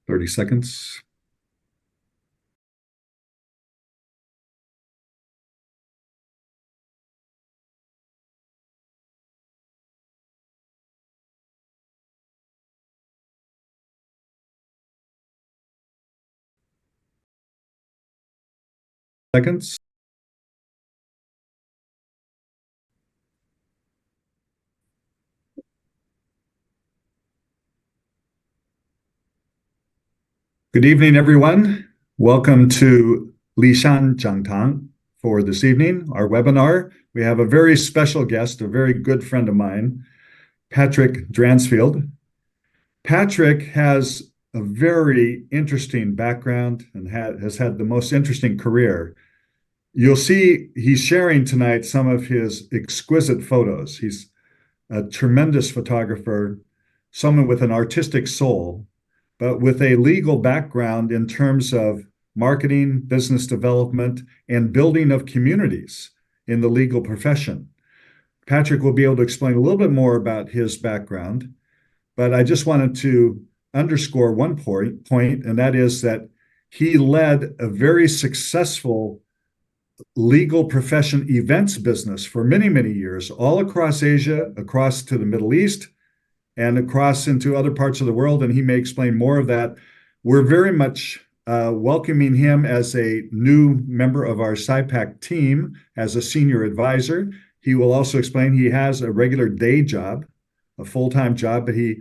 30 seconds. Seconds. Good evening, everyone. Welcome to Lishan Jiangtang for this evening, our webinar. We have a very special guest, a very good friend of mine, Patrick Dransfield. Patrick has a very interesting background and has had the most interesting career. You'll see he's sharing tonight some of his exquisite photos. He's a tremendous photographer, someone with an artistic soul, but with a legal background in terms of marketing, business development, and building of communities in the legal profession. Patrick will be able to explain a little bit more about his background, but I just wanted to underscore one point, and that is that he led a very successful legal profession events business for many, many years, all across Asia, across to the Middle East, and across into other parts of the world, and he may explain more of that. We're very much welcoming him as a new member of our SIPAC team as a senior advisor. He will also explain he has a regular day job, a full-time job, but he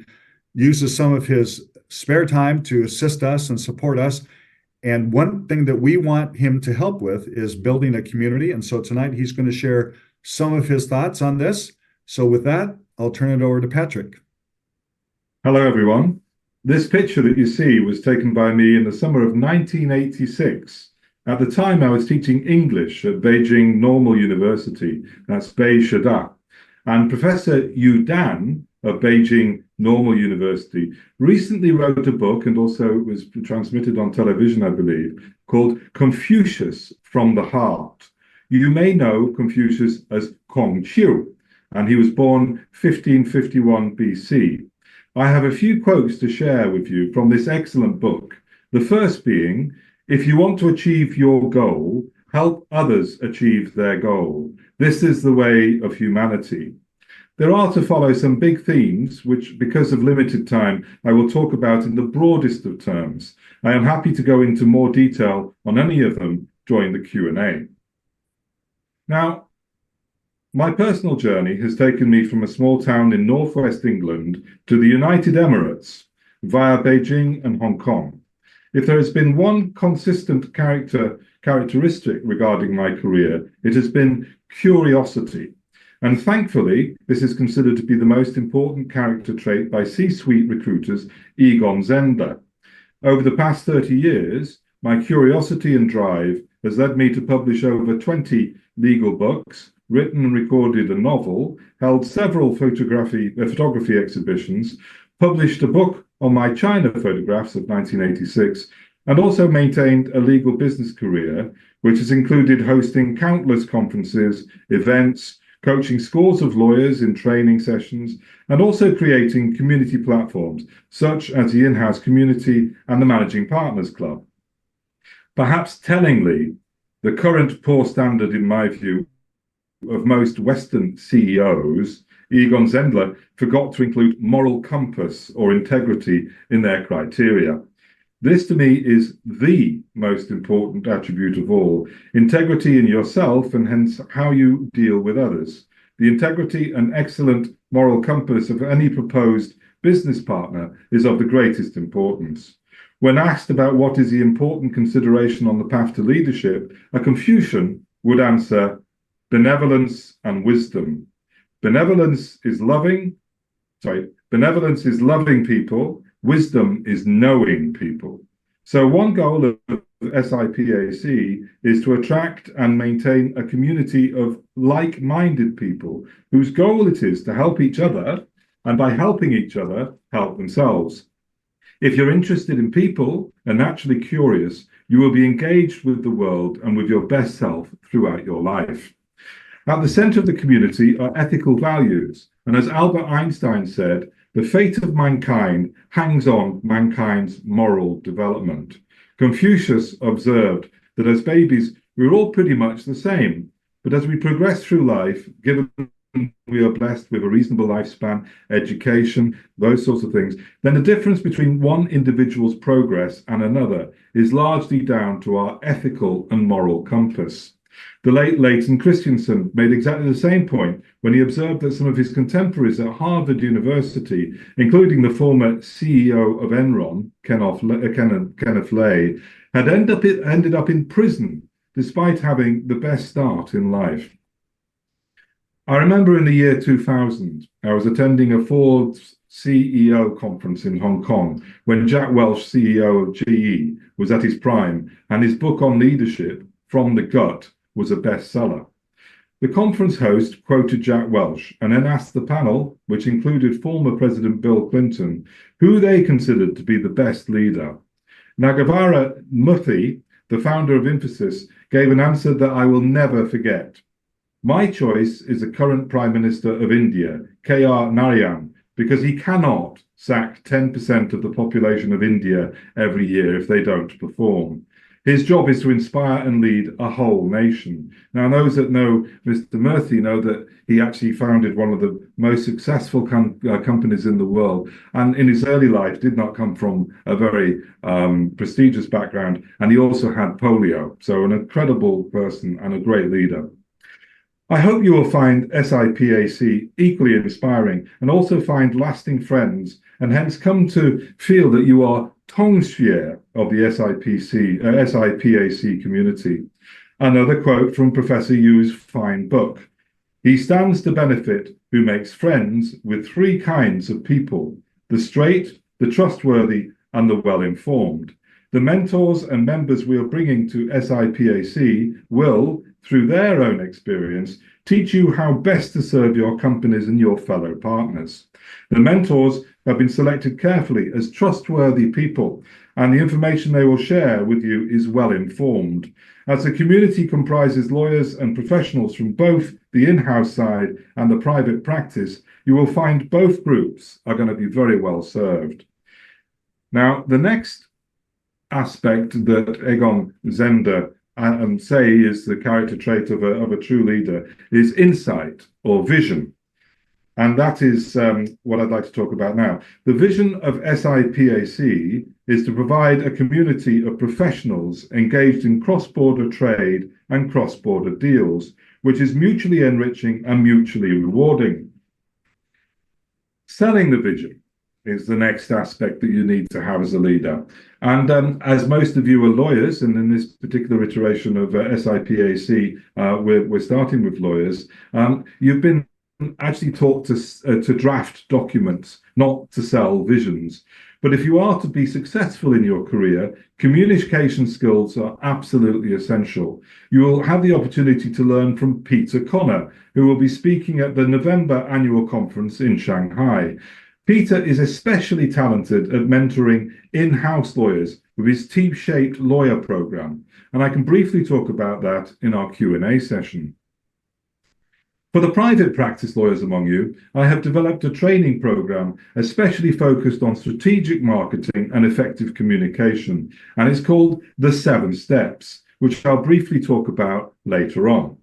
uses some of his spare time to assist us and support us. And one thing that we want him to help with is building a community. And so tonight he's going to share some of his thoughts on this. So with that, I'll turn it over to Patrick. Hello, everyone. This picture that you see was taken by me in the summer of 1986. At the time, I was teaching English at Beijing Normal University, that's Beishida. And Professor Yu Dan of Beijing Normal University recently wrote a book, and also it was transmitted on television, I believe, called Confucius from the Heart. You may know Confucius as Kongqiu, and he was born 1551 BC. I have a few quotes to share with you from this excellent book. The first being, if you want to achieve your goal, help others achieve their goal. This is the way of humanity. There are to follow some big themes, which, because of limited time, I will talk about in the broadest of terms. I am happy to go into more detail on any of them during the Q&A. Now, my personal journey has taken me from a small town in northwest England to the United Emirates via Beijing and Hong Kong. If there has been one consistent characteristic regarding my career, it has been curiosity. And thankfully, this is considered to be the most important character trait by C-suite recruiters Egon Zehnder. Over the past 30 years, my curiosity and drive has led me to publish over 20 legal books, written and recorded a novel, held several photography exhibitions, published a book on my China photographs of 1986, and also maintained a legal business career, which has included hosting countless conferences, events, coaching scores of lawyers in training sessions, and also creating community platforms, such as the in-house community and the Managing Partners Club. Perhaps tellingly, the current poor standard, in my view, of most Western CEOs, Egon Zehnder forgot to include moral compass or integrity in their criteria. This, to me, is the most important attribute of all, integrity in yourself and hence how you deal with others. The integrity and excellent moral compass of any proposed business partner is of the greatest importance. When asked about what is the important consideration on the path to leadership, a Confucian would answer, benevolence and wisdom. Benevolence is loving people. Wisdom is knowing people. So one goal of SIPAC is to attract and maintain a community of like-minded people whose goal it is to help each other, and by helping each other, help themselves. If you're interested in people and naturally curious, you will be engaged with the world and with your best self throughout your life. At the center of the community are ethical values, and as Albert Einstein said, The fate of mankind hangs on mankind's moral development. Confucius observed that as babies, we're all pretty much the same. But as we progress through life, given we are blessed with a reasonable lifespan, education, those sorts of things, then the difference between one individual's progress and another is largely down to our ethical and moral compass. The late Leighton Christensen made exactly the same point when he observed that some of his contemporaries at Harvard University, including the former CEO of Enron, Kenneth Lay, had ended up in prison despite having the best start in life. I remember in the year 2000, I was attending a Forbes CEO conference in Hong Kong when Jack Welch, CEO of GE, was at his prime, and his book on leadership, From the Gut, was a bestseller. The conference host quoted Jack Welch and then asked the panel, which included former President Bill Clinton, who they considered to be the best leader. Nagavara Murthy, the founder of Infosys, gave an answer that I will never forget. My choice is the current Prime Minister of India, K.R. Narayan, because he cannot sack 10% of the population of India every year if they don't perform. His job is to inspire and lead a whole nation. Now, those that know Mr. Murthy know that he actually founded one of the most successful companies in the world, and in his early life did not come from a very prestigious background, and he also had polio. So an incredible person and a great leader. I hope you will find SIPAC equally inspiring and also find lasting friends, and hence come to feel that you are Tongxue of the SIPAC community. Another quote from Professor Yu's fine book. He stands to benefit who makes friends with three kinds of people: the straight, the trustworthy, and the well-informed. The mentors and members we are bringing to SIPAC will, through their own experience, teach you how best to serve your companies and your fellow partners. The mentors have been selected carefully as trustworthy people, and the information they will share with you is well informed. As the community comprises lawyers and professionals from both the in-house side and the private practice, you will find both groups are going to be very well served. Now, the next aspect that Egon Zehnder say is the character trait of a true leader is insight or vision. And that is what I'd like to talk about now. The vision of SIPAC is to provide a community of professionals engaged in cross-border trade and cross-border deals, which is mutually enriching and mutually rewarding. Selling the vision is the next aspect that you need to have as a leader. And as most of you are lawyers, and in this particular iteration of SIPAC, we're starting with lawyers, you've been actually taught to draft documents, not to sell visions. But if you are to be successful in your career, communication skills are absolutely essential. You will have the opportunity to learn from Peter Connor, who will be speaking at the November annual conference in Shanghai. Peter is especially talented at mentoring in-house lawyers with his T-shaped lawyer program, and I can briefly talk about that in our Q&A session. For the private practice lawyers among you, I have developed a training program especially focused on strategic marketing and effective communication, and it's called The 7 Steps, which I'll briefly talk about later on.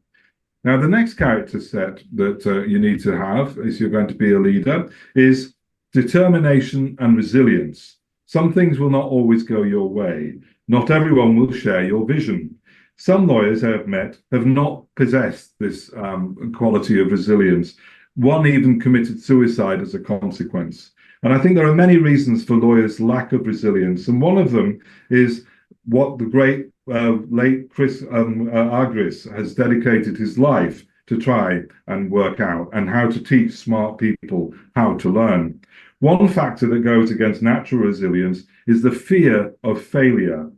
Now, the next character set that you need to have if you're going to be a leader is determination and resilience. Some things will not always go your way. Not everyone will share your vision. Some lawyers I have met have not possessed this quality of resilience. One even committed suicide as a consequence. And I think there are many reasons for lawyers' lack of resilience. And one of them is what the great late Chris Agris has dedicated his life to try and work out, and how to teach smart people how to learn. One factor that goes against natural resilience is the fear of failure.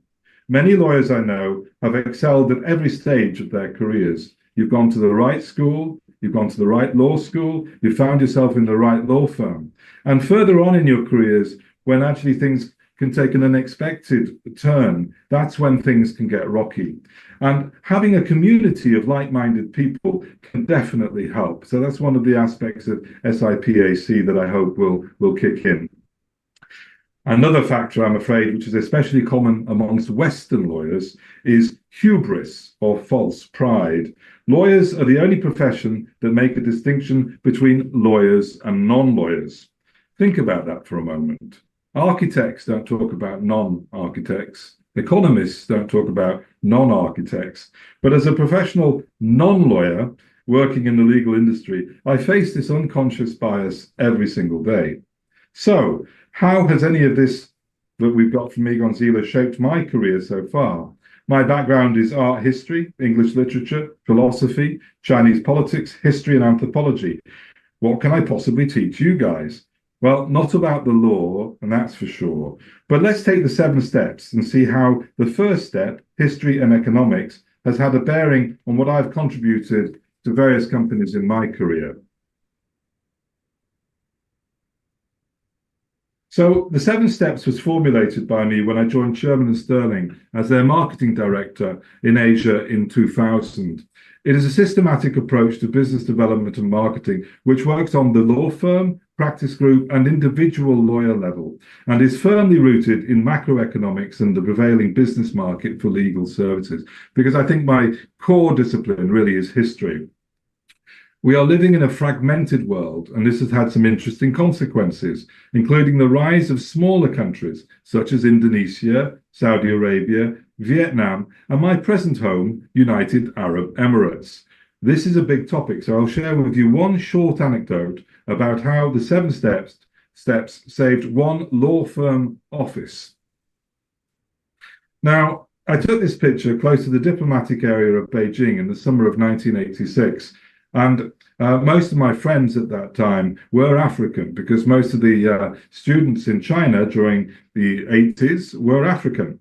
Many lawyers I know have excelled at every stage of their careers. You've gone to the right school, you've gone to the right law school, you've found yourself in the right law firm. And further on in your careers, when actually things can take an unexpected turn, that's when things can get rocky. And having a community of like-minded people can definitely help. So that's one of the aspects of SIPAC that I hope will kick in. Another factor, I'm afraid, which is especially common amongst Western lawyers, is hubris or false pride. Lawyers are the only profession that make a distinction between lawyers and non-lawyers. Think about that for a moment. Architects don't talk about non-architects. Economists don't talk about non-architects. But as a professional non-lawyer working in the legal industry, I face this unconscious bias every single day. So, how has any of this that we've got from Egon Zieler shaped my career so far? My background is art history, English literature, philosophy, Chinese politics, history, and anthropology. What can I possibly teach you guys? Well, not about the law, and that's for sure. But let's take the 7 steps and see how the first step, history and economics, has had a bearing on what I've contributed to various companies in my career. So the 7 steps was formulated by me when I joined Sherman & Sterling as their marketing director in Asia in 2000. It is a systematic approach to business development and marketing, which works on the law firm, practice group, and individual lawyer level, and is firmly rooted in macroeconomics and the prevailing business market for legal services, because I think my core discipline really is history. We are living in a fragmented world, and this has had some interesting consequences, including the rise of smaller countries such as Indonesia, Saudi Arabia, Vietnam, and my present home, United Arab Emirates. This is a big topic, so I'll share with you one short anecdote about how the 7 steps saved one law firm office. Now, I took this picture close to the diplomatic area of Beijing in the summer of 1986. And most of my friends at that time were African, because most of the students in China during the 80s were African.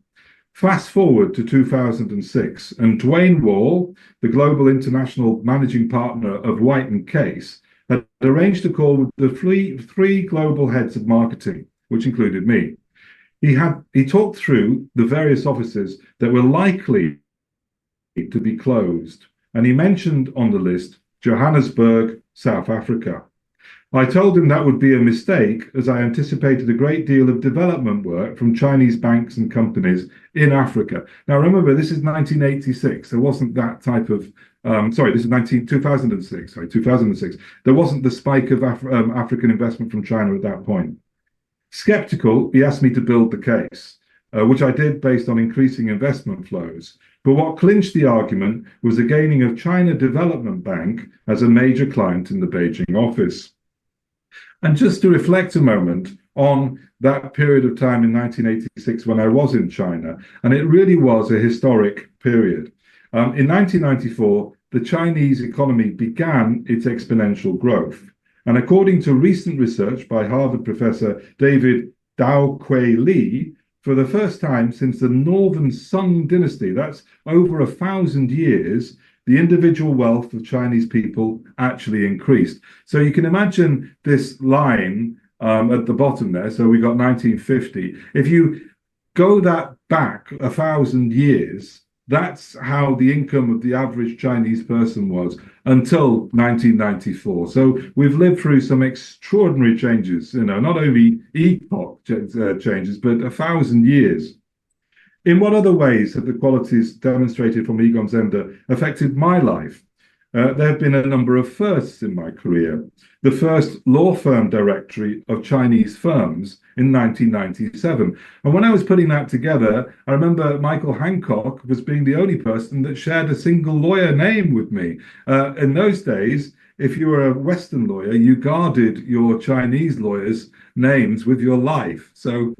Fast forward to 2006, and Dwayne Wall, the global international managing partner of White & Case, had arranged a call with the three global heads of marketing, which included me. He talked through the various offices that were likely to be closed, and he mentioned on the list Johannesburg, South Africa. I told him that would be a mistake, as I anticipated a great deal of development work from Chinese banks and companies in Africa. Now, remember, this is 1986. There wasn't that type of, this is 2006. There wasn't the spike of African investment from China at that point. Skeptical, he asked me to build the case, which I did based on increasing investment flows. But what clinched the argument was the gaining of China Development Bank as a major client in the Beijing office. And just to reflect a moment on that period of time in 1986 when I was in China, and it really was a historic period. In 1994, the Chinese economy began its exponential growth. And according to recent research by Harvard professor David Dao-Quay Lee, for the first time since the Northern Sung dynasty, that's over 1,000 years, the individual wealth of Chinese people actually increased. So you can imagine this line at the bottom there. So we got 1950. If you go that back 1,000 years, that's how the income of the average Chinese person was until 1994. So we've lived through some extraordinary changes, not only epoch changes, but 1,000 years. In what other ways have the qualities demonstrated from Egon Zehnder affected my life? There have been a number of firsts in my career. The first law firm directory of Chinese firms in 1997. And when I was putting that together, I remember Michael Hancock was being the only person that shared a single lawyer name with me. In those days, if you were a Western lawyer, you guarded your Chinese lawyers' names with your life. So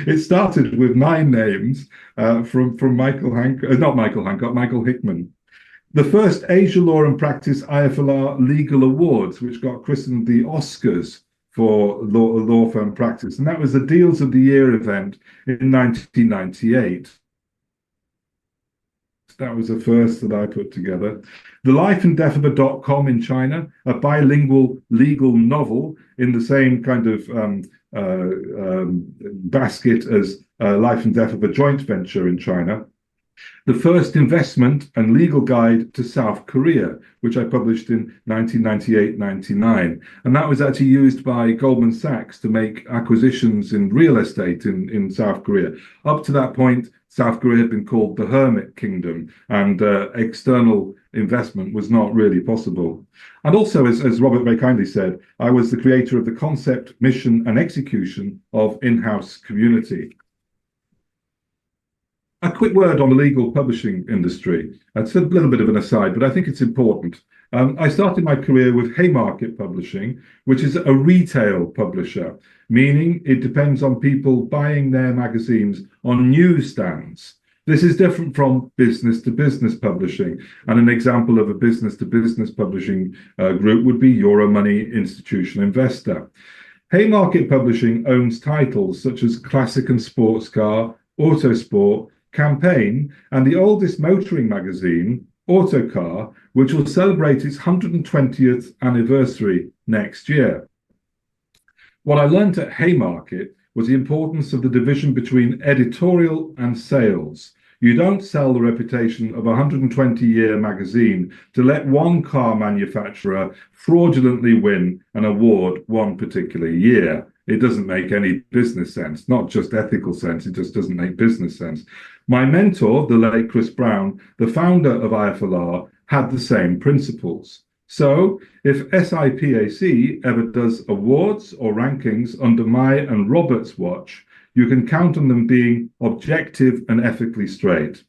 it started with 9 names from Michael Hancock, not Michael Hancock, Michael Hickman. The first Asia Law and Practice IFLR Legal Awards, which got christened the Oscars for law firm practice. And that was the Deals of the Year event in 1998. That was the first that I put together. The Life and Death of a .com in China, a bilingual legal novel in the same kind of basket as Life and Death of a Joint Venture in China, the first investment and legal guide to South Korea, which I published in 1998-99. And that was actually used by Goldman Sachs to make acquisitions in real estate in South Korea. Up to that point, South Korea had been called the Hermit Kingdom, and external investment was not really possible. And also, as Robert very kindly said, I was the creator of the concept, mission, and execution of in-house community. A quick word on the legal publishing industry. It's a little bit of an aside, but I think it's important. I started my career with Haymarket Publishing, which is a retail publisher, meaning it depends on people buying their magazines on newsstands. This is different from business-to-business publishing, and an example of a business-to-business publishing group would be Euromoney Institutional Investor. Haymarket Publishing owns titles such as Classic and Sports Car, Autosport, Campaign, and the oldest motoring magazine, Autocar, which will celebrate its 120th anniversary next year. What I learned at Haymarket was the importance of the division between editorial and sales. You don't sell the reputation of a 120-year magazine to let one car manufacturer fraudulently win an award one particular year. It doesn't make any business sense, not just ethical sense, it just doesn't make business sense. My mentor, the late Chris Brown, the founder of IFLR, had the same principles. So if SIPAC ever does awards or rankings under my and Robert's watch, you can count on them being objective and ethically straight.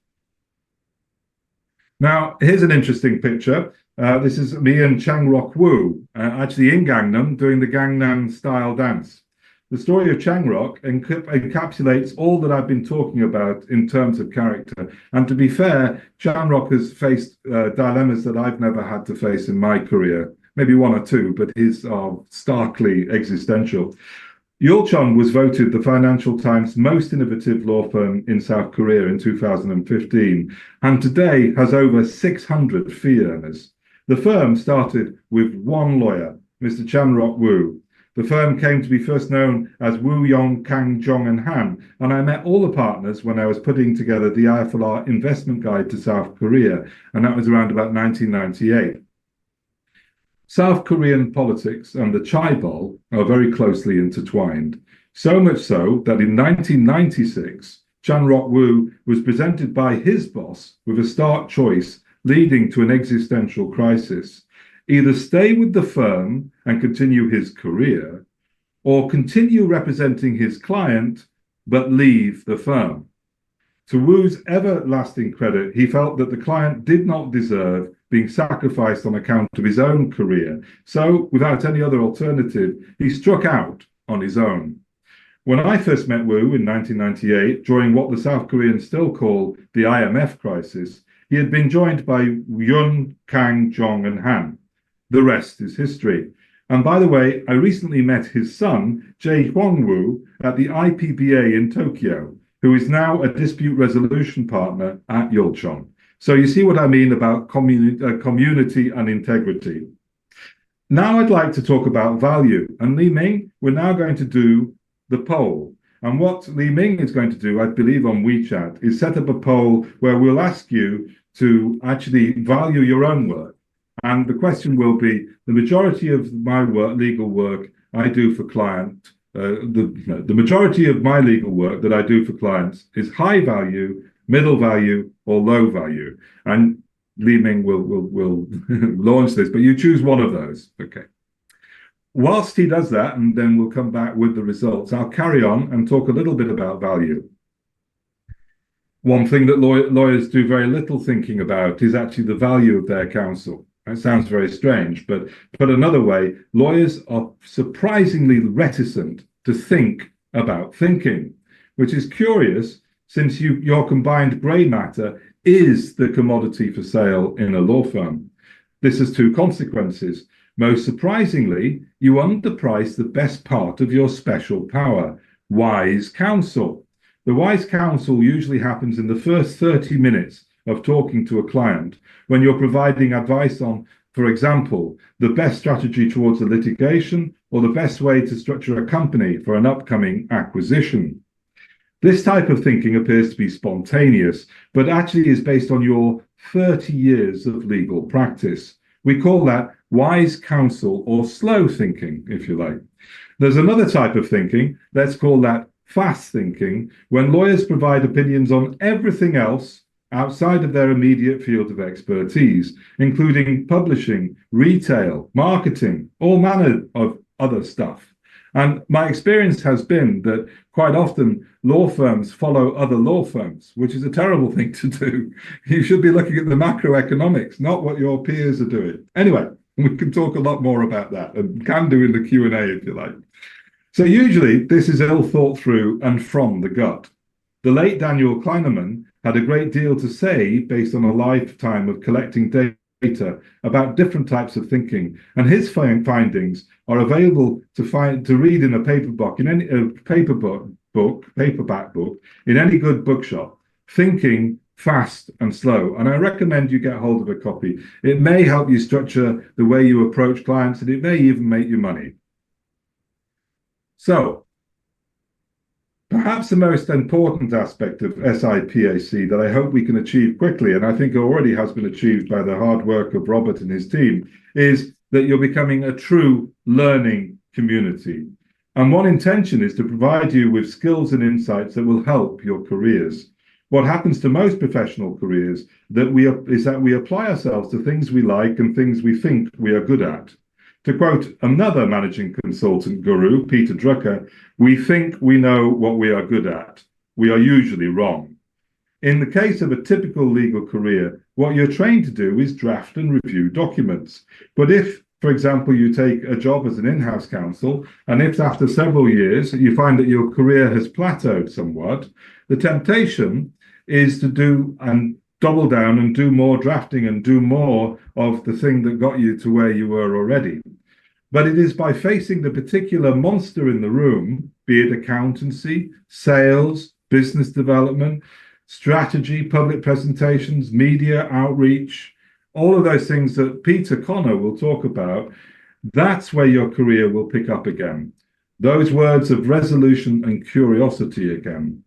Now, here's an interesting picture. This is me and Chang Rock Woo, actually in Gangnam, doing the Gangnam style dance. The story of Chang Rock encapsulates all that I've been talking about in terms of character. And to be fair, Chang Rock has faced dilemmas that I've never had to face in my career. Maybe one or two, but his are starkly existential. Yulchon was voted the Financial Times most innovative law firm in South Korea in 2015, and today has over 600 fee earners. The firm started with one lawyer, Mr. Chan Rock Woo. The firm came to be first known as Woo Yong Kang Jong and Han, and I met all the partners when I was putting together the IFLR investment guide to South Korea, and that was around about 1998. South Korean politics and the chaebol are very closely intertwined, so much so that in 1996, Chan Rock Woo was presented by his boss with a stark choice leading to an existential crisis. Either stay with the firm and continue his career, or continue representing his client, but leave the firm. To Woo's everlasting credit, he felt that the client did not deserve being sacrificed on account of his own career. So, without any other alternative, he struck out on his own. When I first met Woo in 1998, during what the South Koreans still call the IMF crisis, he had been joined by Yun, Kang, Jong, and Han. The rest is history. And by the way, I recently met his son, Jae Hwang Woo, at the IPBA in Tokyo, who is now a dispute resolution partner at Yulchon. So you see what I mean about community and integrity. Now I'd like to talk about value. And Li Ming, we're now going to do the poll. And what Li Ming is going to do, I believe on WeChat, is set up a poll where we'll ask you to actually value your own work. And the question will be, the majority of my work, legal work I do for clients, the majority of my legal work that I do for clients is high value, middle value, or low value. And Li Ming will launch this, but you choose one of those. Okay. Whilst he does that, and then we'll come back with the results, I'll carry on and talk a little bit about value. One thing that lawyers do very little thinking about is actually the value of their counsel. That sounds very strange, but put another way, lawyers are surprisingly reticent to think about thinking, which is curious since your combined grey matter is the commodity for sale in a law firm. This has two consequences. Most surprisingly, you underprice the best part of your special power, wise counsel. The wise counsel usually happens in the first 30 minutes of talking to a client, when you're providing advice on, for example, the best strategy towards a litigation or the best way to structure a company for an upcoming acquisition. This type of thinking appears to be spontaneous, but actually is based on your 30 years of legal practice. We call that wise counsel or slow thinking, if you like. There's another type of thinking, let's call that fast thinking, when lawyers provide opinions on everything else outside of their immediate field of expertise, including publishing, retail, marketing, all manner of other stuff. And my experience has been that quite often law firms follow other law firms, which is a terrible thing to do. You should be looking at the macroeconomics, not what your peers are doing. Anyway, we can talk a lot more about that, and can do in the Q&A if you like. So usually this is ill thought through and from the gut. The late Daniel Kleineman had a great deal to say based on a lifetime of collecting data about different types of thinking, and his findings are available to read in a paperback book in any good bookshop. Thinking Fast and Slow, and I recommend you get hold of a copy. It may help you structure the way you approach clients, and it may even make you money. So, perhaps the most important aspect of SIPAC that I hope we can achieve quickly, and I think already has been achieved by the hard work of Robert and his team, is that you're becoming a true learning community. And one intention is to provide you with skills and insights that will help your careers. What happens to most professional careers is that we apply ourselves to things we like and things we think we are good at. To quote another managing consultant guru, Peter Drucker, we think we know what we are good at. We are usually wrong. In the case of a typical legal career, what you're trained to do is draft and review documents. But if, for example, you take a job as an in-house counsel, and if after several years you find that your career has plateaued somewhat, the temptation is to do and double down and do more drafting and do more of the thing that got you to where you were already. But it is by facing the particular monster in the room, be it accountancy, sales, business development, strategy, public presentations, media outreach, all of those things that Peter Connor will talk about, that's where your career will pick up again. Those words of resolution and curiosity again.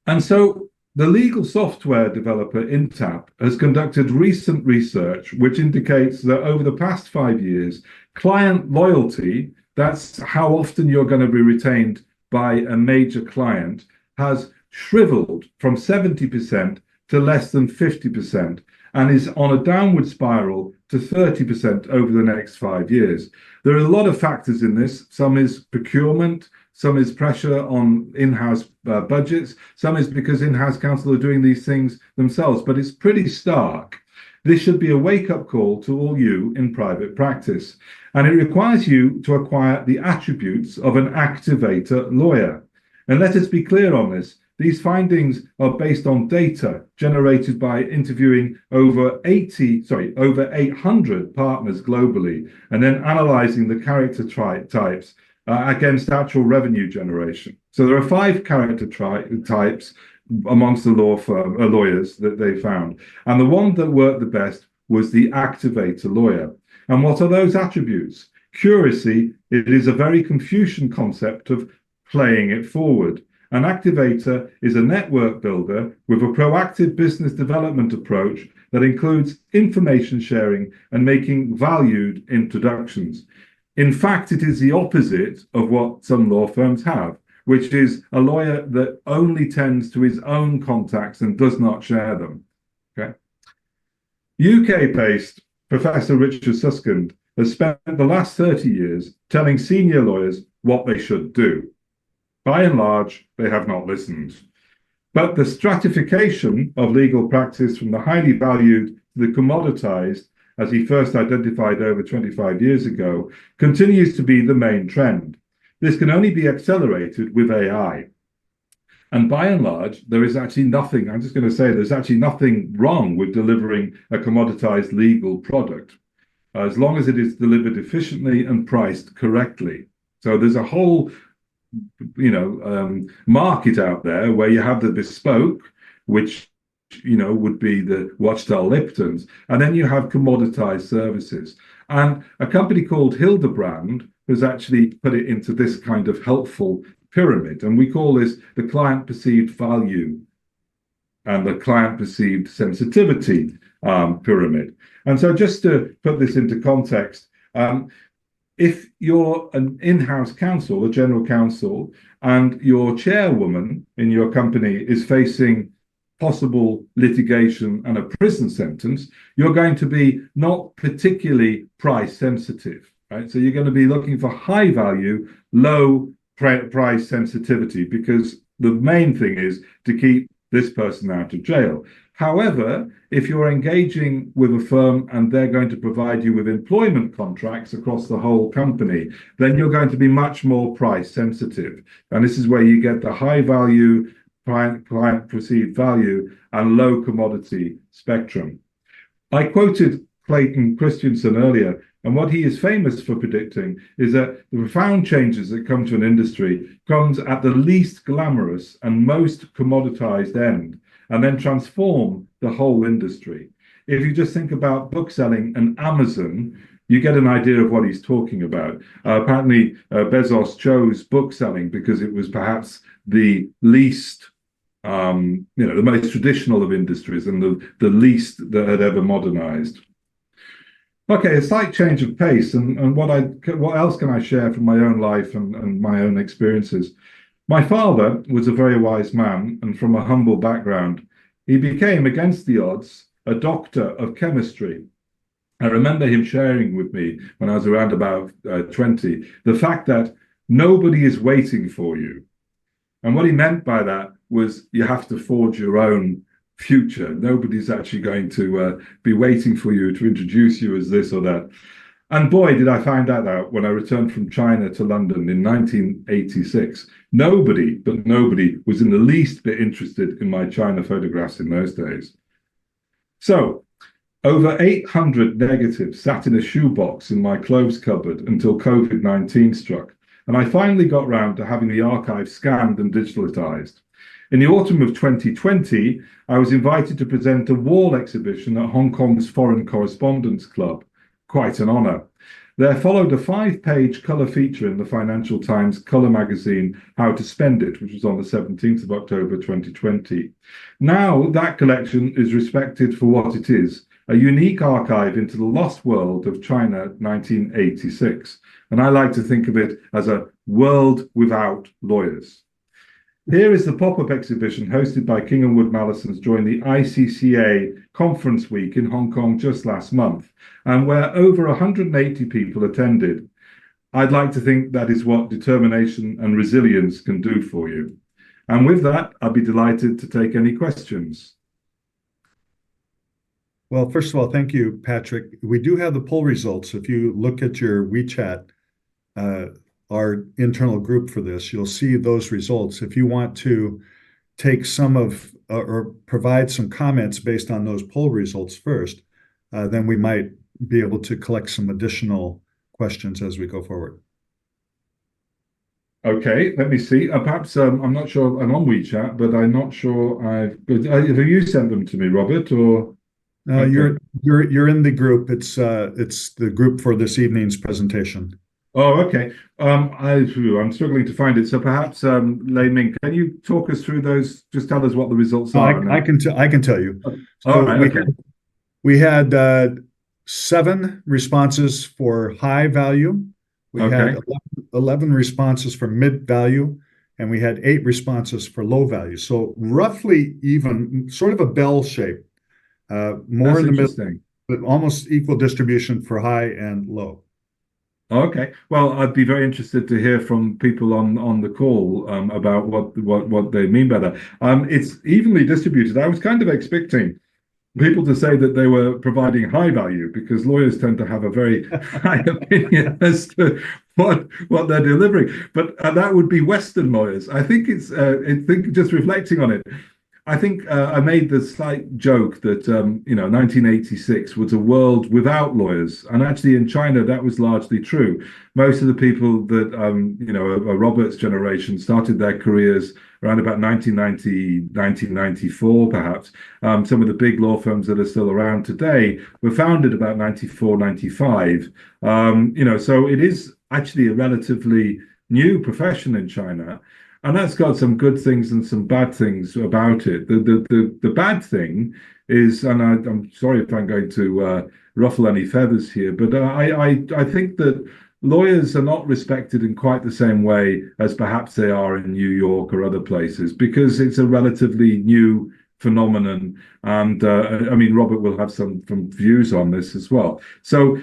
And so the legal software developer Intap has conducted recent research which indicates that over the past 5 years, client loyalty, that's how often you're going to be retained by a major client, has shriveled from 70% to less than 50%, and is on a downward spiral to 30% over the next 5 years. There are a lot of factors in this. Some is procurement, some is pressure on in-house budgets, some is because in-house counsel are doing these things themselves, but it's pretty stark. This should be a wake-up call to all you in private practice, and it requires you to acquire the attributes of an activator lawyer. And let us be clear on this. These findings are based on data generated by interviewing over 800 partners globally, and then analyzing the character types against actual revenue generation. So there are 5 character types amongst the lawyers that they found. And the one that worked the best was the activator lawyer. And what are those attributes? Curacy, it is a very Confucian concept of playing it forward. An activator is a network builder with a proactive business development approach that includes information sharing and making valued introductions. In fact, it is the opposite of what some law firms have, which is a lawyer that only tends to his own contacts and does not share them. Okay. UK-based Professor Richard Susskind has spent the last 30 years telling senior lawyers what they should do. By and large, they have not listened. But the stratification of legal practice from the highly valued to the commoditized, as he first identified over 25 years ago, continues to be the main trend. This can only be accelerated with AI. And by and large, there is actually nothing, I'm just going to say, there's actually nothing wrong with delivering a commoditized legal product, as long as it is delivered efficiently and priced correctly. So there's a whole market out there where you have the bespoke, which would be the Watchdale Liptons, and then you have commoditized services. And a company called Hildebrand has actually put it into this kind of helpful pyramid. And we call this the client perceived value and the client perceived sensitivity pyramid. And so just to put this into context, if you're an in-house counsel, a general counsel, and your chairwoman in your company is facing possible litigation and a prison sentence, you're going to be not particularly price sensitive, right? So you're going to be looking for high value, low price sensitivity, because the main thing is to keep this person out of jail. However, if you're engaging with a firm and they're going to provide you with employment contracts across the whole company, then you're going to be much more price sensitive. And this is where you get the high value, client perceived value, and low commodity spectrum. I quoted Clayton Christensen earlier, and what he is famous for predicting is that the profound changes that come to an industry comes at the least glamorous and most commoditized end, and then transform the whole industry. If you just think about bookselling and Amazon, you get an idea of what he's talking about. Apparently, Bezos chose bookselling because it was perhaps the least, the most traditional of industries and the least that had ever modernized. Okay, a slight change of pace, and what else can I share from my own life and my own experiences? My father was a very wise man, and from a humble background, he became, against the odds, a doctor of chemistry. I remember him sharing with me when I was around about 20, the fact that nobody is waiting for you. And what he meant by that was you have to forge your own future. Nobody's actually going to be waiting for you to introduce you as this or that. And boy, did I find that out when I returned from China to London in 1986. Nobody was in the least bit interested in my China photographs in those days. So over 800 negatives sat in a shoebox in my clothes cupboard until COVID-19 struck. And I finally got round to having the archive scanned and digitalized. In the autumn of 2020, I was invited to present a wall exhibition at Hong Kong's Foreign Correspondents Club. Quite an honor. There followed a 5-page colour feature in the Financial Times colour magazine, How to Spend It, which was on the 17th of October 2020. Now that collection is respected for what it is, a unique archive into the lost world of China 1986. And I like to think of it as a world without lawyers. Here is the pop-up exhibition hosted by King & Wood Mallesons during the ICCA Conference Week in Hong Kong just last month, and where over 180 people attended. I'd like to think that is what determination and resilience can do for you. And with that, I'd be delighted to take any questions. Well, first of all, thank you, Patrick. We do have the poll results. If you look at your WeChat, our internal group for this, you'll see those results. If you want to take some of or provide some comments based on those poll results first, then we might be able to collect some additional questions as we go forward. Okay, let me see. Perhaps I'm not sure I'm on WeChat, but I'm not sure have you sent them to me, Robert, or? Okay. You're in the group. It's the group for this evening's presentation. Oh, okay. I'm struggling to find it. So perhaps, Lei Ming, can you talk us through those? Just tell us what the results are. I can tell you. All right. Okay. We had 7 responses for high value. We had 11 responses for mid value, and we had 8 responses for low value. So roughly even, sort of a bell shape. More in the middle, but almost equal distribution for high and low. Okay. Well, I'd be very interested to hear from people on the call about what they mean by that. It's evenly distributed. I was kind of expecting people to say that they were providing high value because lawyers tend to have a very high opinion as to what they're delivering. But that would be Western lawyers. I think just reflecting on it, I think I made the slight joke that 1986 was a world without lawyers, and actually in China that was largely true. Most of the people that Robert's generation started their careers around about 1990, 1994, perhaps. Some of the big law firms that are still around today were founded about 94, 95. So it is actually a relatively new profession in China. And that's got some good things and some bad things about it. The bad thing is, and I'm sorry if I'm going to ruffle any feathers here, but I think that lawyers are not respected in quite the same way as perhaps they are in New York or other places because it's a relatively new phenomenon. And I mean, Robert will have some views on this as well. So,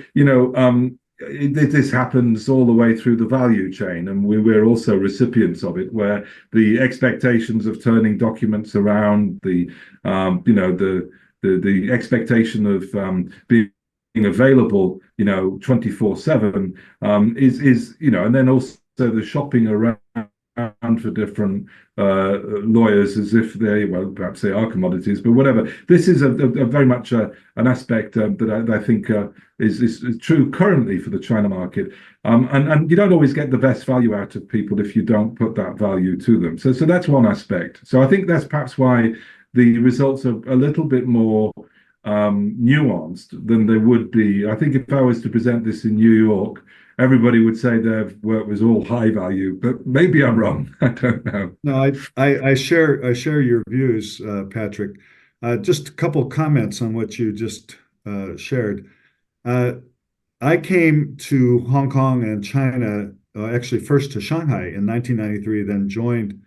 this happens all the way through the value chain, and we're also recipients of it, where the expectations of turning documents around, the expectation of being available, 24/7, is and then also the shopping around for different lawyers as if perhaps they are commodities, but whatever. This is a very much an aspect that I think is true currently for the China market. And you don't always get the best value out of people if you don't put that value to them. So that's one aspect. So I think that's perhaps why the results are a little bit more nuanced than they would be. I think if I was to present this in New York, everybody would say their work was all high value, but maybe I'm wrong. I don't know. No, I share your views, Patrick. Just a couple comments on what you just shared. I came to Hong Kong and China, actually first to Shanghai in 1993, then joined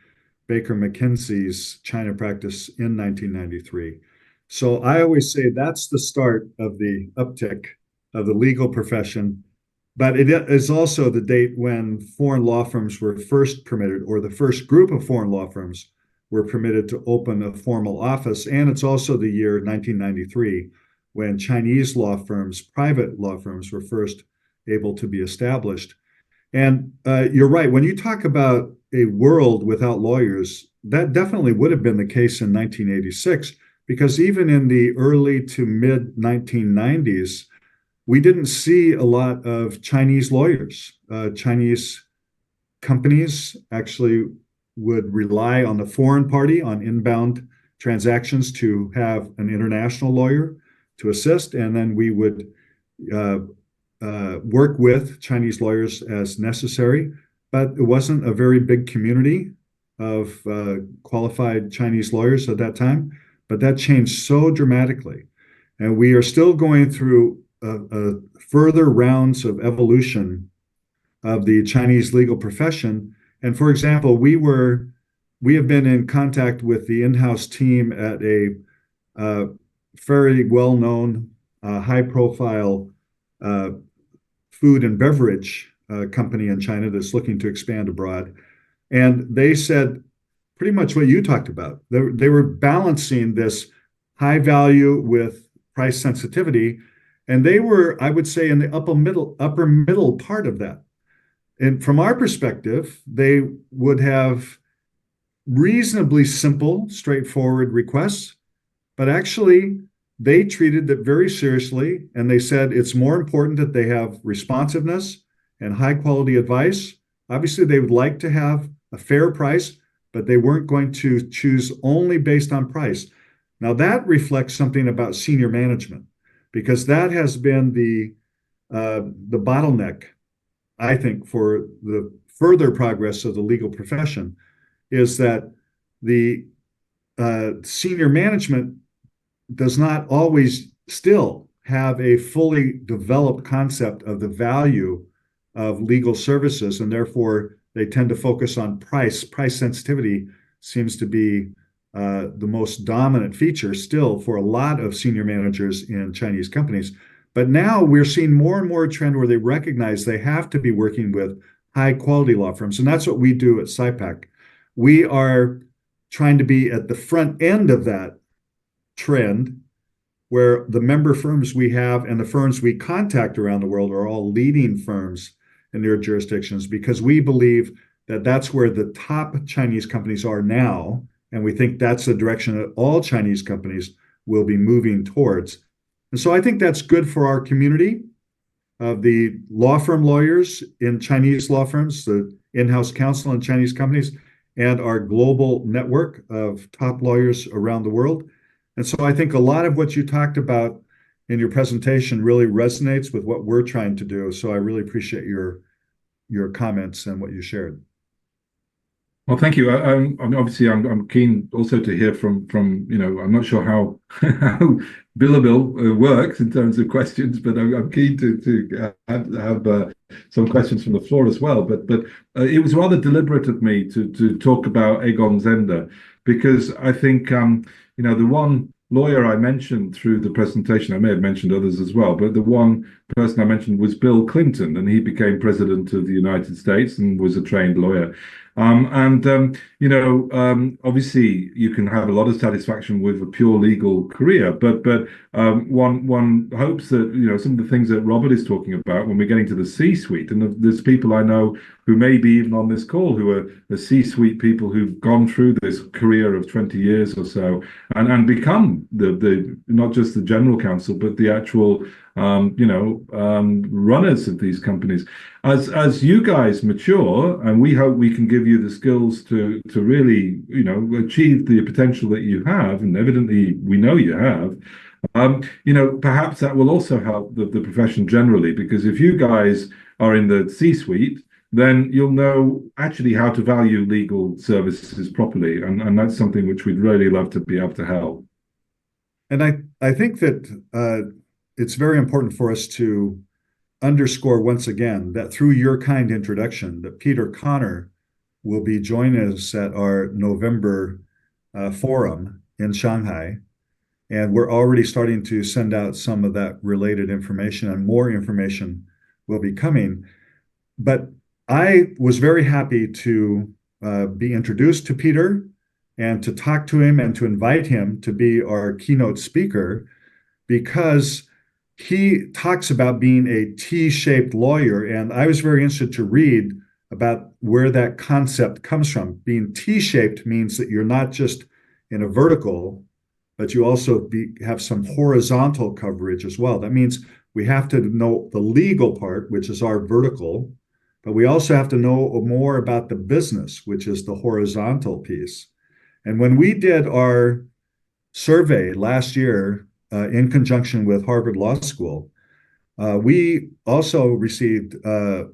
Baker McKenzie's China practice in 1993. So I always say that's the start of the uptick of the legal profession, but it is also the date when foreign law firms were first permitted, or the first group of foreign law firms were permitted to open a formal office. And it's also the year 1993 when Chinese law firms, private law firms, were first able to be established. And you're right, when you talk about a world without lawyers, that definitely would have been the case in 1986, because even in the early to mid 1990s, we didn't see a lot of Chinese lawyers. Chinese companies actually would rely on the foreign party on inbound transactions to have an international lawyer to assist, and then we would work with Chinese lawyers as necessary. But it wasn't a very big community of qualified Chinese lawyers at that time. But that changed so dramatically. And we are still going through further rounds of evolution of the Chinese legal profession. And for example, we have been in contact with the in-house team at a very well-known, high-profile food and beverage company in China that's looking to expand abroad. And they said pretty much what you talked about. They were balancing this high value with price sensitivity, and they were, I would say, in the upper middle part of that. And from our perspective, they would have reasonably simple, straightforward requests, but actually they treated it very seriously, and they said it's more important that they have responsiveness and high quality advice. Obviously, they would like to have a fair price, but they weren't going to choose only based on price. Now, that reflects something about senior management, because that has been the bottleneck, I think, for the further progress of the legal profession, is that the senior management does not always still have a fully developed concept of the value of legal services, and therefore they tend to focus on price. Price sensitivity seems to be the most dominant feature still for a lot of senior managers in Chinese companies. But now we're seeing more and more a trend where they recognize they have to be working with high quality law firms. And that's what we do at SIPAC. We are trying to be at the front end of that trend, where the member firms we have and the firms we contact around the world are all leading firms in their jurisdictions, because we believe that that's where the top Chinese companies are now, And we think that's the direction that all Chinese companies will be moving towards. And so I think that's good for our community of the law firm lawyers in Chinese law firms, the in-house counsel in Chinese companies, and our global network of top lawyers around the world. And so I think a lot of what you talked about in your presentation really resonates with what we're trying to do. So I really appreciate your comments and what you shared. Well, thank you. Obviously, I'm keen also to hear from I'm not sure how how Billable works in terms of questions, but I'm keen to have some questions from the floor as well. But it was rather deliberate of me to talk about Egon Zehnder, because I think the one lawyer I mentioned through the presentation, I may have mentioned others as well, but the one person I mentioned was Bill Clinton, and he became president of the United States and was a trained lawyer. Obviously, you can have a lot of satisfaction with a pure legal career, but one hopes that some of the things that Robert is talking about when we're getting to the C-suite, and there's people I know who may be even on this call who are the C-suite people who've gone through this career of 20 years or so and become the not just the general counsel, but the actual runners of these companies. As you guys mature, and we hope we can give you the skills to really achieve the potential that you have, and evidently we know you have. Perhaps that will also help the profession generally, because if you guys are in the C-suite, then you'll know actually how to value legal services properly, and that's something which we'd really love to be able to help. And I think that it's very important for us to underscore once again that through your kind introduction, that Peter Connor will be joining us at our November forum in Shanghai. And we're already starting to send out some of that related information, and more information will be coming. But I was very happy to be introduced to Peter and to talk to him and to invite him to be our keynote speaker, because he talks about being a T-shaped lawyer. And I was very interested to read about where that concept comes from. Being T-shaped means that you're not just in a vertical, but you also have some horizontal coverage as well. That means we have to know the legal part, which is our vertical, but we also have to know more about the business, which is the horizontal piece. And when we did our survey last year, in conjunction with Harvard Law School, we also received a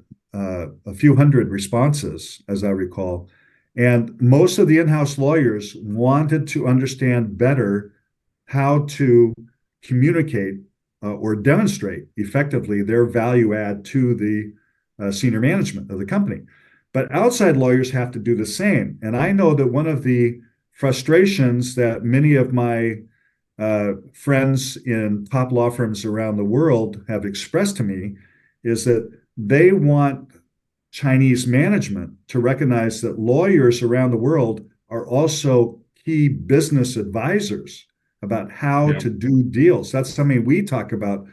few hundred responses, as I recall. And most of the in-house lawyers wanted to understand better how to communicate or demonstrate effectively their value add to the senior management of the company. But outside lawyers have to do the same. And I know that one of the frustrations that many of my friends in top law firms around the world have expressed to me is that they want Chinese management to recognize that lawyers around the world are also key business advisors about how to do deals. That's something we talk about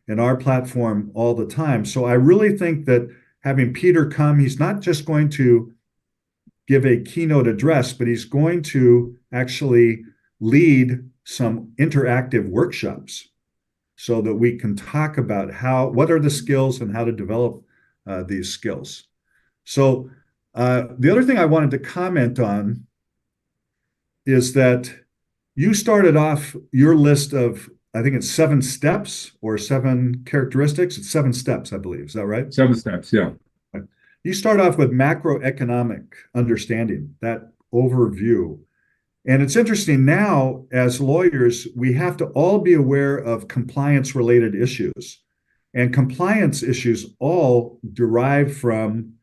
in our platform all the time. So I really think that having Peter come, he's not just going to give a keynote address, but he's going to actually lead some interactive workshops so that we can talk about what are the skills and how to develop these skills. So the other thing I wanted to comment on is that you started off your list of, I think it's 7 steps or 7 characteristics. It's 7 steps, I believe. Is that right? 7 steps, yeah. You start off with macroeconomic understanding, that overview. And it's interesting now, as lawyers, we have to all be aware of compliance-related issues. And compliance issues all derive from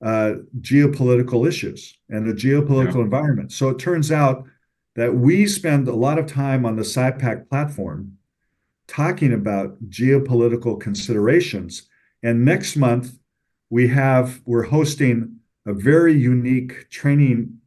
geopolitical issues and the geopolitical environment. So it turns out that we spend a lot of time on the SIPAC platform talking about geopolitical considerations. And next month, we're hosting a very unique training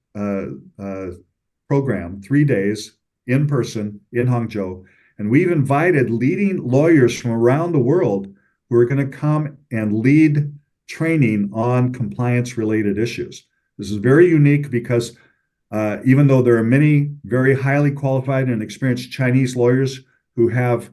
program, 3 days in person in Hangzhou. And we've invited leading lawyers from around the world who are going to come and lead training on compliance related issues. This is very unique because even though there are many very highly qualified and experienced Chinese lawyers who have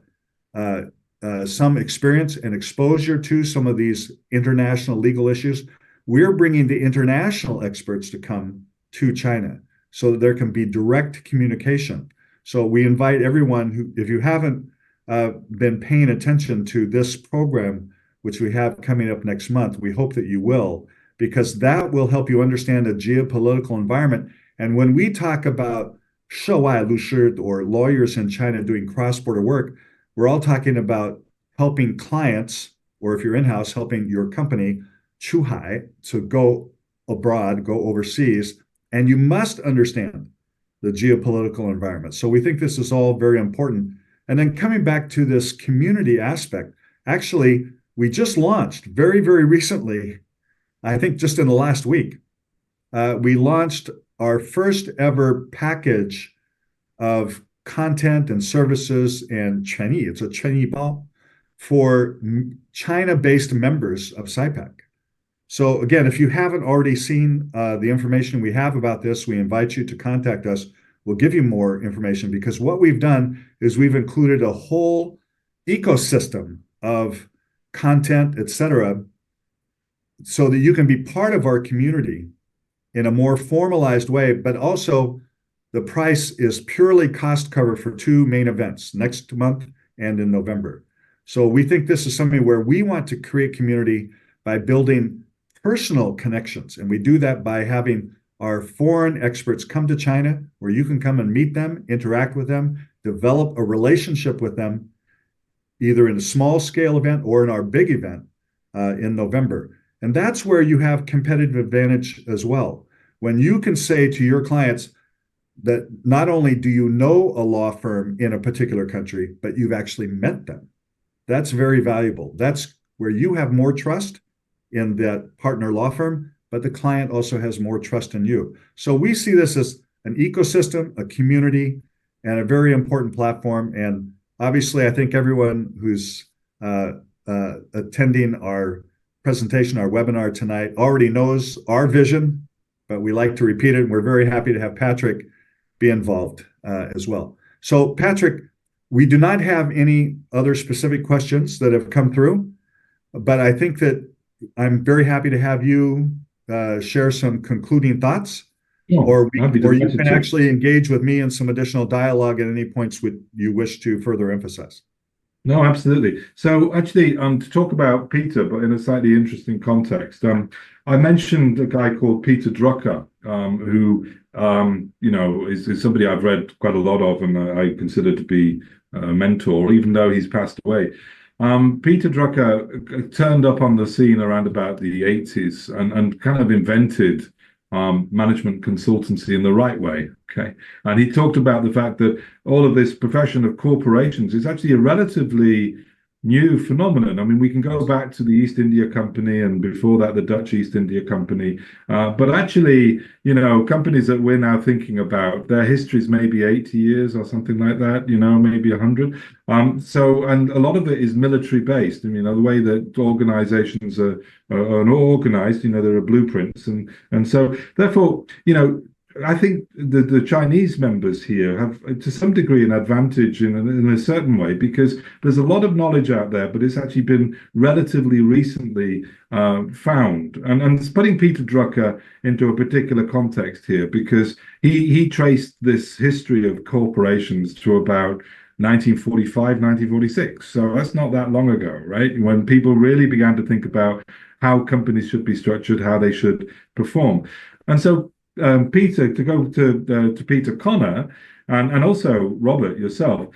some experience and exposure to some of these international legal issues, we're bringing the international experts to come to China so that there can be direct communication. So we invite everyone who, if you haven't been paying attention to this program, which we have coming up next month, we hope that you will, because that will help you understand the geopolitical environment. And when we talk about 涉外律师 or lawyers in China doing cross-border work, we're all talking about helping clients, or if you're in-house, helping your company 出海, to go abroad, go overseas, and you must understand the geopolitical environment. So we think this is all very important. And then coming back to this community aspect, actually, we just launched very, very recently, I think just in the last week, we launched our first ever package of content and services and 权益, it's a 权益包 for China-based members of SIPAC. So again, if you haven't already seen the information we have about this, we invite you to contact us. We'll give you more information, because what we've done is we've included a whole ecosystem of content, etc., so that you can be part of our community in a more formalized way, but also the price is purely cost cover for two main events, next month and in November. So we think this is something where we want to create community by building personal connections. And we do that by having our foreign experts come to China, where you can come and meet them, interact with them, develop a relationship with them, either in a small scale event or in our big event in November. And that's where you have competitive advantage as well. When you can say to your clients that not only do you know a law firm in a particular country, but you've actually met them. That's very valuable. That's where you have more trust in that partner law firm, but the client also has more trust in you. So we see this as an ecosystem, a community, and a very important platform. And obviously, I think everyone who's attending our presentation, our webinar tonight, already knows our vision, but we like to repeat it. And we're very happy to have Patrick be involved as well. So Patrick, we do not have any other specific questions that have come through, but I think that I'm very happy to have you share some concluding thoughts, or you can actually engage with me in some additional dialogue at any points you wish to further emphasize. No, absolutely. So actually, to talk about Peter, but in a slightly interesting context, I mentioned a guy called Peter Drucker, who, is somebody I've read quite a lot of, and I consider to be a mentor, even though he's passed away. Peter Drucker turned up on the scene around about the 80s and kind of invented management consultancy in the right way. Okay. And he talked about the fact that all of this profession of corporations is actually a relatively new phenomenon. I mean, we can go back to the East India Company, and before that, the Dutch East India Company. But actually, companies that we're now thinking about, their histories maybe 80 years or something like that, maybe 100. And a lot of it is military based. I mean, the way that organizations are organized, there are blueprints. And so therefore, I think the Chinese members here have, to some degree, an advantage in a certain way, because there's a lot of knowledge out there, but it's actually been relatively recently found. And it's putting Peter Drucker into a particular context here, because he traced this history of corporations to about 1945, 1946. So that's not that long ago, right? When people really began to think about how companies should be structured, how they should perform. And so Peter, to go to Peter Connor, and also Robert yourself,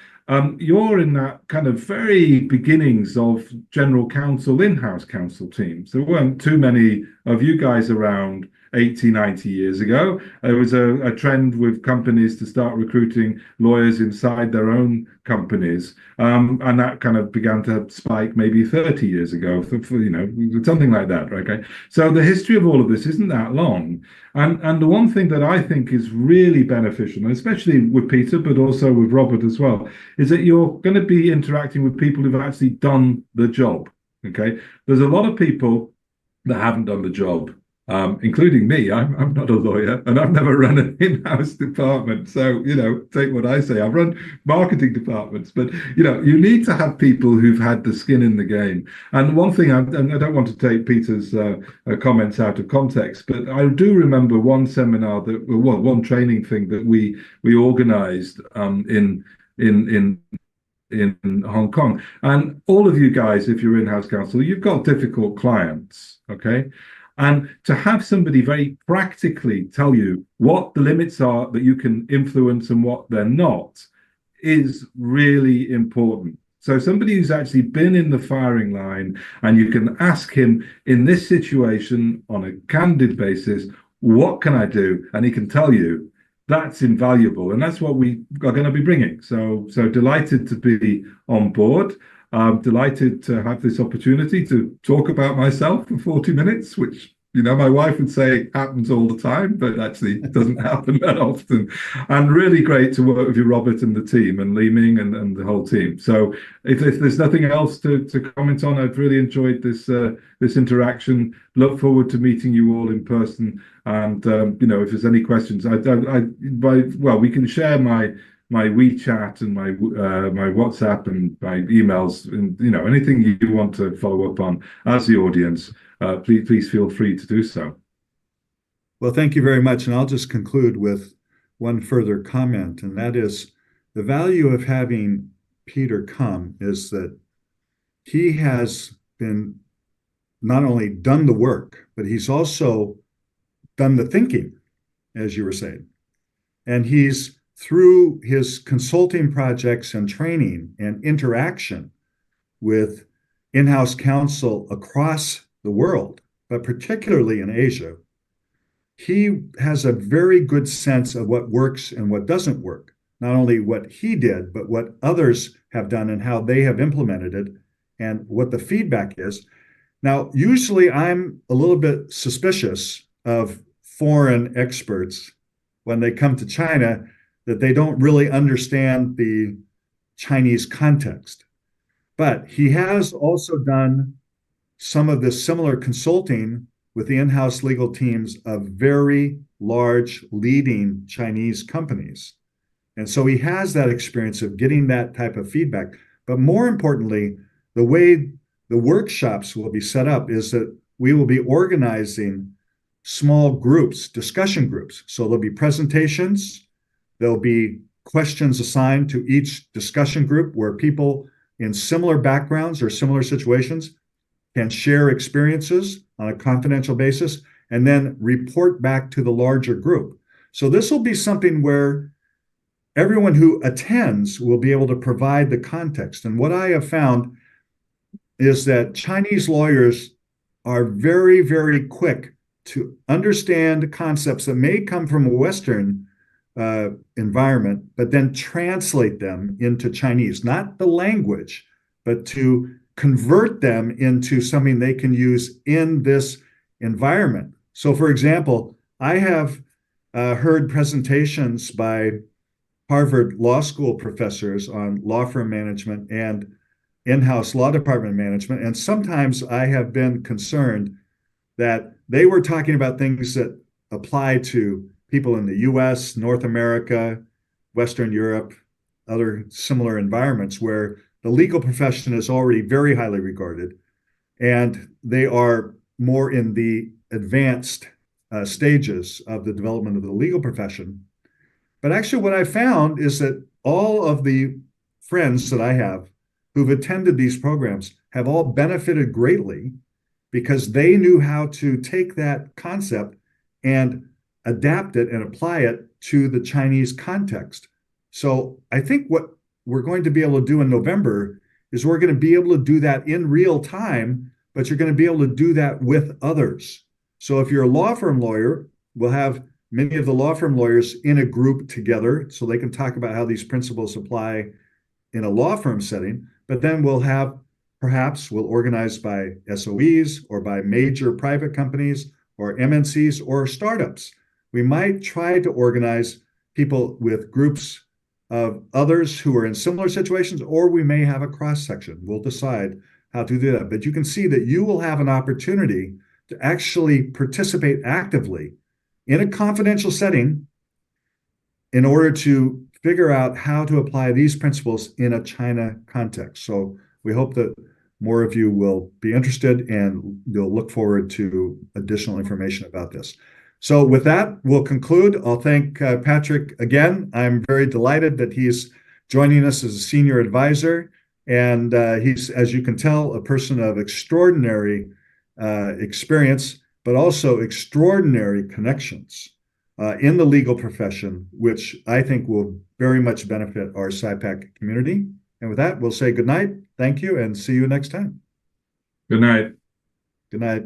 you're in that kind of very beginnings of general counsel, in-house counsel teams. There weren't too many of you guys around 80, 90 years ago. There was a trend with companies to start recruiting lawyers inside their own companies. And that kind of began to spike maybe 30 years ago, something like that. Okay. So the history of all of this isn't that long. And the one thing that I think is really beneficial, and especially with Peter, but also with Robert as well, is that you're going to be interacting with people who've actually done the job. Okay. There's a lot of people that haven't done the job. including me. I'm not a lawyer and I've never run an in-house department. So, take what I say. I've run marketing departments, but, you need to have people who've had the skin in the game. And one thing, and I don't want to take Peter's comments out of context, but I do remember one seminar one training thing that we organized in in Hong Kong. And all of you guys, if you're in-house counsel, you've got difficult clients, okay? And to have somebody very practically tell you what the limits are that you can influence and what they're not is really important. So somebody who's actually been in the firing line and you can ask him in this situation on a candid basis, what can I do? And he can tell you that's invaluable. And that's what we are going to be bringing. So delighted to be on board. Delighted to have this opportunity to talk about myself for 40 minutes, which, my wife would say happens all the time, but actually doesn't happen that often. And really great to work with you, Robert, and the team, and Li Ming and the whole team. So if there's nothing else to comment on, I've really enjoyed this interaction. Look forward to meeting you all in person. And, if there's any questions, we can share my WeChat and my WhatsApp and my emails, and anything you want to follow up on as the audience, please feel free to do so. Well, thank you very much. And I'll just conclude with one further comment, and that is the value of having Peter come is that he has been not only done the work, but he's also done the thinking, as you were saying. And he's through his consulting projects and training and interaction with in-house counsel across the world, but particularly in Asia, he has a very good sense of what works and what doesn't work. Not only what he did, but what others have done and how they have implemented it and what the feedback is. Now, usually I'm a little bit suspicious of foreign experts when they come to China, that they don't really understand the Chinese context. But he has also done some of this similar consulting with the in-house legal teams of very large leading Chinese companies. And so he has that experience of getting that type of feedback. But more importantly, the way the workshops will be set up is that we will be organizing small groups, discussion groups. So there'll be presentations, there'll be questions assigned to each discussion group where people in similar backgrounds or similar situations can share experiences on a confidential basis and then report back to the larger group. So this will be something where everyone who attends will be able to provide the context. And what I have found is that Chinese lawyers are very, very quick to understand concepts that may come from a Western environment, but then translate them into Chinese, not the language, but to convert them into something they can use in this environment. So, for example, I have heard presentations by Harvard Law School professors on law firm management and in-house law department management. And sometimes I have been concerned that they were talking about things that apply to people in the US, North America, Western Europe, other similar environments where the legal profession is already very highly regarded, and they are more in the advanced stages of the development of the legal profession. But actually, what I found is that all of the friends that I have who've attended these programs have all benefited greatly because they knew how to take that concept and adapt it and apply it to the Chinese context. So I think what we're going to be able to do in November is we're going to be able to do that in real time, but you're going to be able to do that with others. So if you're a law firm lawyer, we'll have many of the law firm lawyers in a group together so they can talk about how these principles apply in a law firm setting. But then we'll organize by SOEs or by major private companies or MNCs or startups. We might try to organize people with groups of others who are in similar situations, or we may have a cross section. We'll decide how to do that. But you can see that you will have an opportunity to actually participate actively in a confidential setting in order to figure out how to apply these principles in a China context. So we hope that more of you will be interested and you'll look forward to additional information about this. So with that, we'll conclude. I'll thank Patrick again. I'm very delighted that he's joining us as a senior advisor. And he's, as you can tell, a person of extraordinary experience, but also extraordinary connections in the legal profession, which I think will very much benefit our SIPAC community. And with that, we'll say good night. Thank you and see you next time. Good night. Good night.